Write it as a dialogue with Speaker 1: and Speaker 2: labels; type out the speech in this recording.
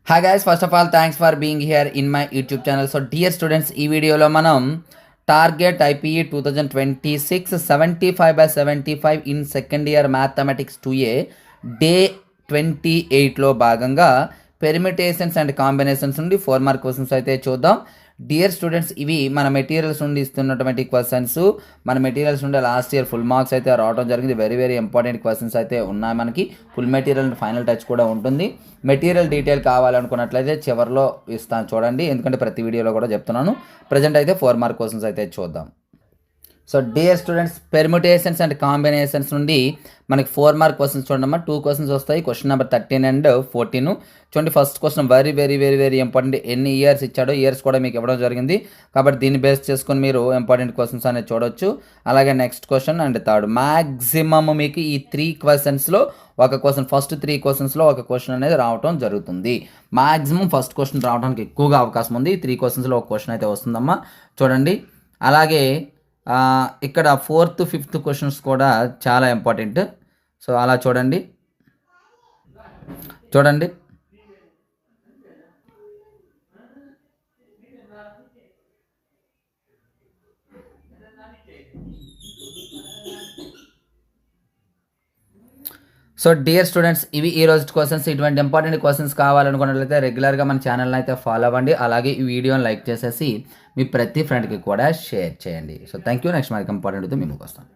Speaker 1: Hi guys, first of all thanks for being here in my YouTube channel. So dear students, ఈ వీడియోలో మనం target IPE 2026 75/75 in second year mathematics 2A day 28లో భాగంగా permutations and combinations నుండి 4 mark questions అయితే చూద్దాం. Dear students, ఇవి మన మెటీరియల్స్ నుండి ఇస్తున్నటువంటి క్వశ్చన్స్. మన మెటీరియల్స్ నుండి లాస్ట్ ఇయర్ ఫుల్ మార్క్స్ అయితే రావడం జరిగింది. వెరీ వెరీ ఇంపార్టెంట్ క్వశ్చన్స్ అయితే ఉన్నాయి. మనకి ఫుల్ మెటీరియల్ ఫైనల్ టచ్ కూడా ఉంటుంది. మెటీరియల్ డీటెయిల్ కావాలనుకున్నట్లయితే చివరిలో ఇస్తాను చూడండి, ఎందుకంటే ప్రతి వీడియోలో కూడా చెప్తున్నాను. ప్రజెంట్ అయితే 4 మార్క్ క్వశ్చన్స్ అయితే చూద్దాం. So dear students, permutations and combinations నుండి మనకి 4 మార్క్ క్వశ్చన్స్ చూడమ్మా. 2 క్వశ్చన్స్ వస్తాయి. క్వశ్చన్ నెంబర్ 13 అండ్ 14 చూడండి. First question very very very very important. ఎన్ని ఇయర్స్ ఇచ్చాడో ఇయర్స్ కూడా మీకు ఇవ్వడం జరిగింది, కాబట్టి దీన్ని బేస్ చేసుకొని మీరు ఇంపార్టెంట్ క్వశ్చన్స్ అనేది చూడొచ్చు. అలాగే next question and third. Maximum మీకు ఈ 3 క్వశ్చన్స్లో ఒక క్వశ్చన్, ఫస్ట్ 3 క్వశ్చన్స్లో ఒక క్వశ్చన్ అనేది రావడం జరుగుతుంది. మ్యాక్సిమం ఫస్ట్ క్వశ్చన్ రావడానికి ఎక్కువగా అవకాశం ఉంది. 3 క్వశ్చన్స్లో ఒక క్వశ్చన్ అయితే వస్తుందమ్మా, చూడండి. అలాగే ఇక్కడ 4th 5th క్వశ్చన్స్ కూడా చాలా ఇంపార్టెంట్. సో అలా చూడండి. సో డియర్ స్టూడెంట్స్, ఇవి ఈ రోజు క్వశ్చన్స్. ఇటువంటి ఇంపార్టెంట్ క్వశ్చన్స్ కావాలనుకున్నట్లయితే రెగ్యులర్గా మన ఛానల్ని అయితే ఫాలో అవ్వండి. అలాగే ఈ వీడియోని లైక్ చేసేసి మీ ప్రతి ఫ్రెండ్కి కూడా షేర్ చేయండి. So thank you. నెక్స్ట్ మనకి ఇంపార్టెంట్ మీ ముందుకు వస్తాను.